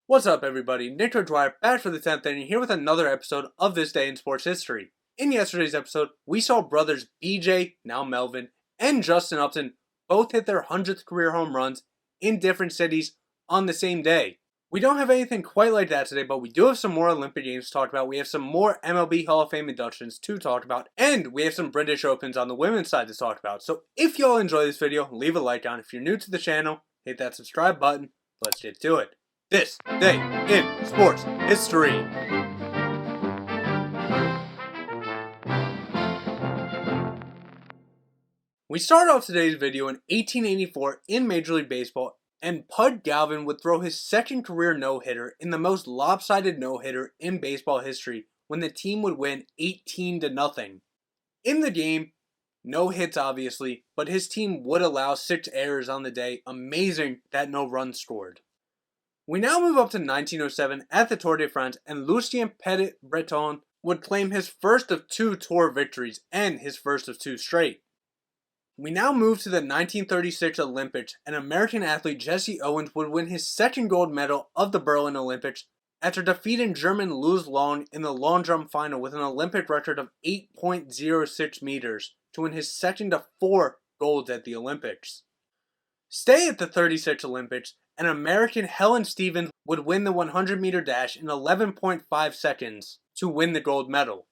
What's up, everybody? Nick Dwyer back for the 10th inning here with another episode of This Day in Sports History. In yesterday's episode, we saw brothers BJ, now Melvin, and Justin Upton both hit their 100th career home runs in different cities on the same day. We don't have anything quite like that today, but we do have some more Olympic Games to talk about. We have some more MLB Hall of Fame inductions to talk about, and we have some British Opens on the women's side to talk about. So if y'all enjoy this video, leave a like on. If you're new to the channel, hit that subscribe button. Let's get to it. This Day in Sports History. We start off today's video in 1884 in Major League Baseball, and Pud Galvin would throw his second career no-hitter in the most lopsided no-hitter in baseball history when the team would win 18-0. In the game, no hits obviously, but his team would allow 6 errors on the day. Amazing that no runs scored. We now move up to 1907 at the Tour de France, and Lucien Petit-Breton would claim his first of 2 Tour victories and his first of 2 straight. We now move to the 1936 Olympics, and American athlete Jesse Owens would win his second gold medal of the Berlin Olympics after defeating German Louis Long in the long jump final with an Olympic record of 8.06 meters to win his second of 4 golds at the Olympics. Stay at the 36 Olympics, and American Helen Stevens would win the 100-meter dash in 11.5 seconds to win the gold medal.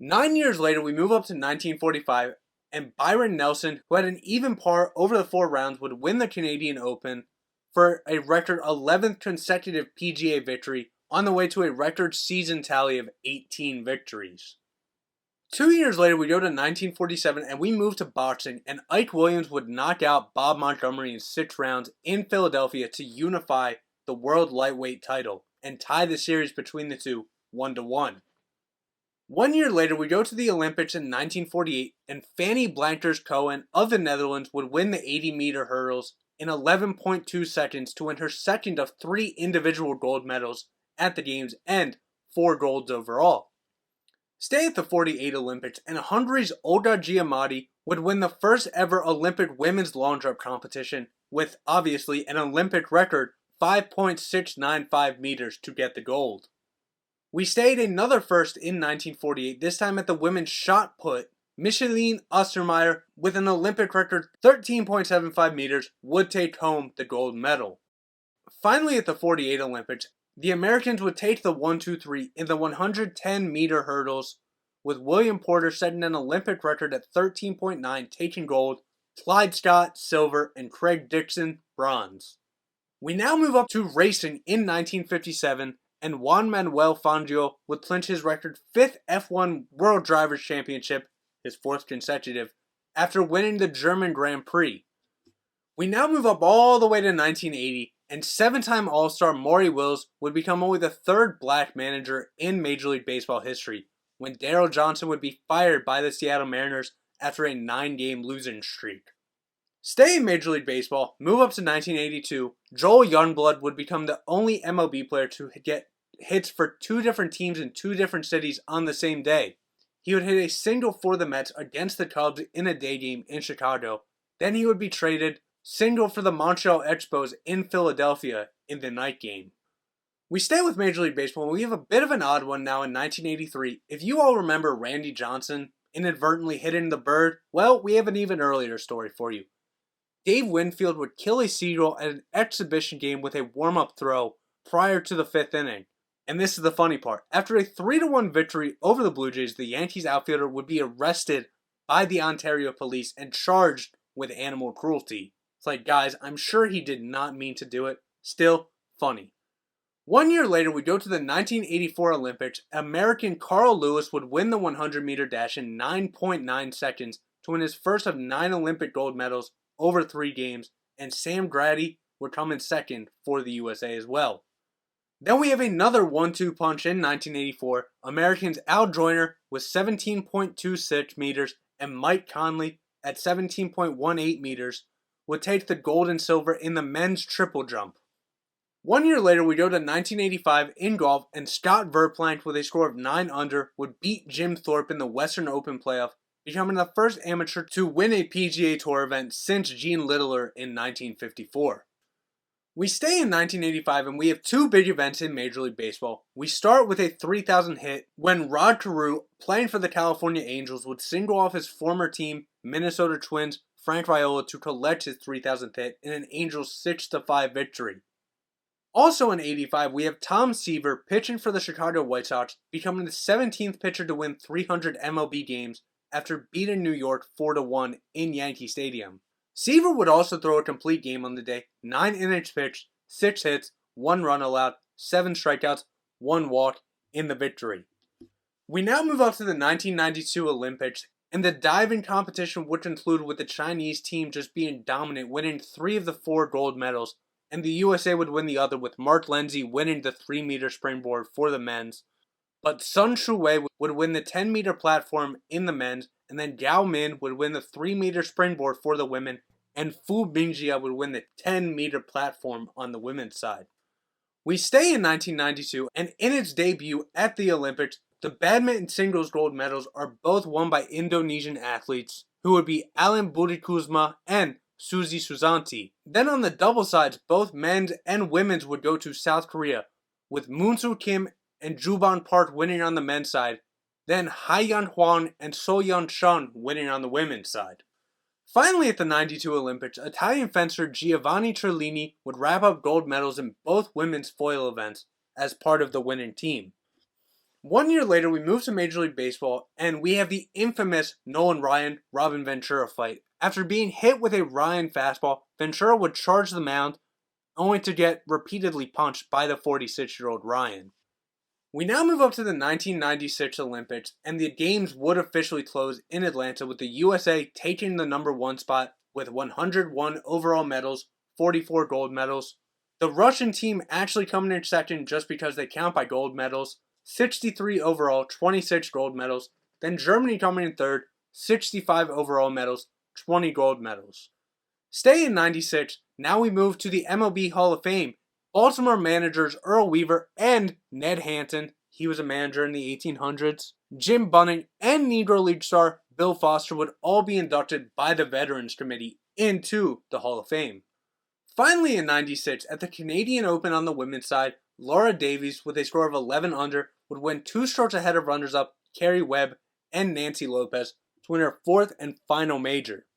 9 years later, we move up to 1945, and Byron Nelson, who had an even par over the 4 rounds, would win the Canadian Open for a record 11th consecutive PGA victory on the way to a record season tally of 18 victories. 2 years later, we go to 1947 and we move to boxing, and Ike Williams would knock out Bob Montgomery in 6 rounds in Philadelphia to unify the world lightweight title and tie the series between the two 1-1. 1 year later, we go to the Olympics in 1948, and Fanny Blankers-Koen of the Netherlands would win the 80-meter hurdles in 11.2 seconds to win her second of 3 individual gold medals at the Games and 4 golds overall. Stay at the 48 Olympics, and Hungary's Olga Giamatti would win the first ever Olympic women's long jump competition with, obviously, an Olympic record 5.695 meters to get the gold. We stayed another first in 1948, this time at the women's shot put. Micheline Ostermeyer, with an Olympic record 13.75 meters, would take home the gold medal. Finally, at the 48 Olympics, the Americans would take the 1-2-3 in the 110-meter hurdles, with William Porter setting an Olympic record at 13.9, taking gold, Clyde Scott, silver, and Craig Dixon, bronze. We now move up to racing in 1957, and Juan Manuel Fangio would clinch his record 5th F1 World Drivers' Championship, his 4th consecutive, after winning the German Grand Prix. We now move up all the way to 1980, and 7-time All-Star Maury Wills would become only the 3rd black manager in Major League Baseball history, when Darryl Johnson would be fired by the Seattle Mariners after a 9-game losing streak. Stay in Major League Baseball, move up to 1982, Joel Youngblood would become the only MLB player to get hits for 2 different teams in 2 different cities on the same day. He would hit a single for the Mets against the Cubs in a day game in Chicago. Then he would be traded, single for the Montreal Expos in Philadelphia in the night game. We stay with Major League Baseball, and we have a bit of an odd one now in 1983. If you all remember Randy Johnson inadvertently hitting the bird, well, we have an even earlier story for you. Dave Winfield would kill a seagull at an exhibition game with a warm-up throw prior to the 5th inning. And this is the funny part. After a 3-1 victory over the Blue Jays, the Yankees outfielder would be arrested by the Ontario police and charged with animal cruelty. It's like, guys, I'm sure he did not mean to do it. Still, funny. 1 year later, we go to the 1984 Olympics. American Carl Lewis would win the 100-meter dash in 9.9 seconds to win his first of 9 Olympic gold medals over 3 games, and Sam Grady would come in second for the USA as well. Then we have another 1-2 punch in 1984. Americans Al Joyner with 17.26 meters and Mike Conley at 17.18 meters would take the gold and silver in the men's triple jump. 1 year later, we go to 1985 in golf, and Scott Verplank with a score of 9 under would beat Jim Thorpe in the Western Open playoff, becoming the first amateur to win a PGA Tour event since Gene Littler in 1954. We stay in 1985 and we have two big events in Major League Baseball. We start with a 3,000 hit when Rod Carew, playing for the California Angels, would single off his former team, Minnesota Twins, Frank Viola, to collect his 3,000th hit in an Angels 6-5 victory. Also in 85, we have Tom Seaver pitching for the Chicago White Sox, becoming the 17th pitcher to win 300 MLB games after beating New York 4-1 in Yankee Stadium. Seaver would also throw a complete game on the day, 9 innings pitched, 6 hits, 1 run allowed, 7 strikeouts, 1 walk in the victory. We now move up to the 1992 Olympics, and the diving competition would conclude with the Chinese team just being dominant, winning 3 of the 4 gold medals, and the USA would win the other, with Mark Lenzi winning the 3-meter springboard for the men's. But Sun Shuwei would win the 10-meter platform in the men's, and then Gao Min would win the 3-meter springboard for the women, and Fu Bingjia would win the 10-meter platform on the women's side. We stay in 1992, and in its debut at the Olympics, the badminton singles gold medals are both won by Indonesian athletes, who would be Alan Budi Kusuma and Suzy Susanti. Then on the double sides, both men's and women's would go to South Korea, with Moon-soo Kim and Juban Park winning on the men's side, then Haiyan Huang and So-yeon Chun winning on the women's side. Finally at the 92 Olympics, Italian fencer Giovanni Trellini would wrap up gold medals in both women's foil events as part of the winning team. 1 year later, we move to Major League Baseball, and we have the infamous Nolan Ryan-Robin Ventura fight. After being hit with a Ryan fastball, Ventura would charge the mound, only to get repeatedly punched by the 46-year-old Ryan. We now move up to the 1996 Olympics, and the games would officially close in Atlanta, with the USA taking the number 1 spot with 101 overall medals, 44 gold medals. The Russian team actually coming in second just because they count by gold medals, 63 overall, 26 gold medals. Then Germany coming in third, 65 overall medals, 20 gold medals. Stay in 96, now we move to the MLB Hall of Fame. Baltimore managers Earl Weaver and Ned Hanson, he was a manager in the 1800s, Jim Bunning, and Negro League star Bill Foster would all be inducted by the Veterans Committee into the Hall of Fame. Finally in 96, at the Canadian Open on the women's side, Laura Davies, with a score of 11 under, would win 2 strokes ahead of runners-up Carrie Webb and Nancy Lopez to win her 4th and final major.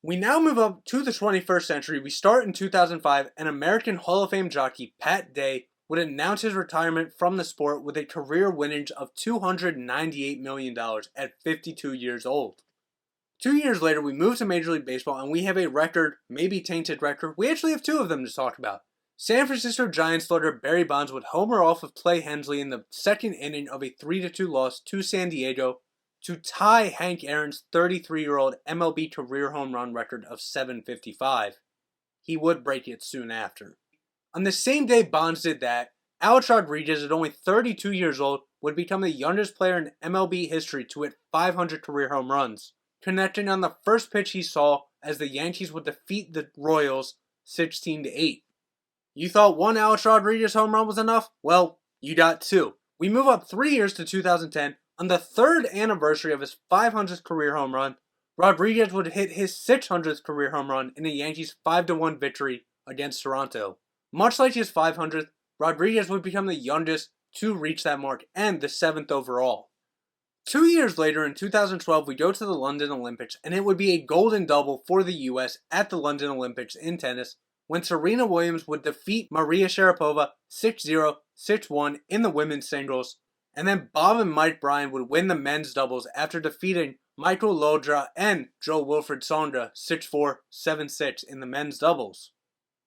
We now move up to the 21st century. We start in 2005, and American Hall of Fame jockey Pat Day would announce his retirement from the sport with a career winnings of $298 million at 52 years old. 2 years later, we move to Major League Baseball, and we have a record, maybe tainted record. We actually have 2 of them to talk about. San Francisco Giants slugger Barry Bonds would homer off of Clay Hensley in the 2nd inning of a 3-2 loss to San Diego to tie Hank Aaron's 33-year-old MLB career home run record of 755. He would break it soon after. On the same day Bonds did that, Alex Rodriguez, at only 32 years old, would become the youngest player in MLB history to hit 500 career home runs, connecting on the first pitch he saw as the Yankees would defeat the Royals 16-8. You thought 1 Alex Rodriguez home run was enough? Well, you got 2. We move up 3 years to 2010. On the 3rd anniversary of his 500th career home run, Rodriguez would hit his 600th career home run in the Yankees' 5-1 victory against Toronto. Much like his 500th, Rodriguez would become the youngest to reach that mark and the 7th overall. 2 years later, in 2012, we go to the London Olympics, and it would be a golden double for the US at the London Olympics in tennis, when Serena Williams would defeat Maria Sharapova 6-0, 6-1 in the women's singles, and then Bob and Mike Bryan would win the men's doubles after defeating Michael Lodra and Joe Wilfred Songa 6-4, 7-6 in the men's doubles.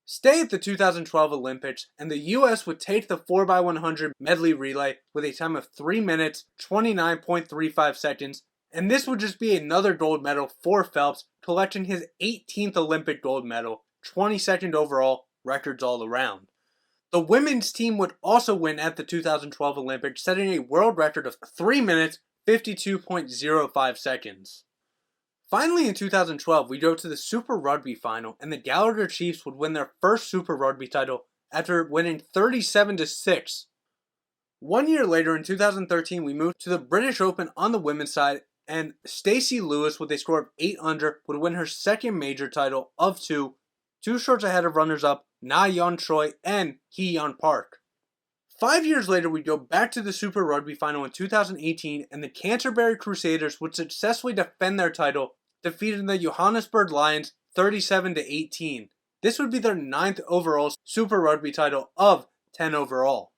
Stay at the 2012 Olympics, and the US would take the 4x100 medley relay with a time of 3 minutes, 29.35 seconds, and this would just be another gold medal for Phelps, collecting his 18th Olympic gold medal, 22nd overall, records all around. The women's team would also win at the 2012 Olympics, setting a world record of 3 minutes, 52.05 seconds. Finally, in 2012, we go to the Super Rugby final, and the Gallagher Chiefs would win their first Super Rugby title after winning 37-6. 1 year later, in 2013, we moved to the British Open on the women's side, and Stacey Lewis, with a score of 8 under, would win her 2nd major title of 2 2 strokes ahead of runners-up Na Yeon Choi and Hee Yeon Park. 5 years later, we go back to the Super Rugby final in 2018, and the Canterbury Crusaders would successfully defend their title, defeating the Johannesburg Lions 37-18. This would be their 9th overall Super Rugby title of 10 overall.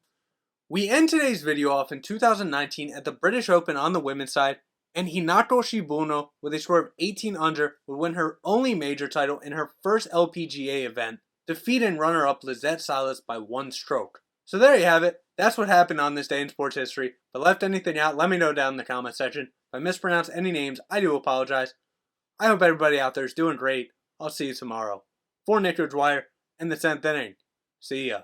We end today's video off in 2019 at the British Open on the women's side, and Hinako Shibuno, with a score of 18 under, would win her only major title in her first LPGA event, defeating runner-up Lizette Salas by 1 stroke. So there you have it. That's what happened on this day in sports history. If I left anything out, let me know down in the comment section. If I mispronounced any names, I do apologize. I hope everybody out there is doing great. I'll see you tomorrow. For Nick Dwyer and the 10th inning. See ya.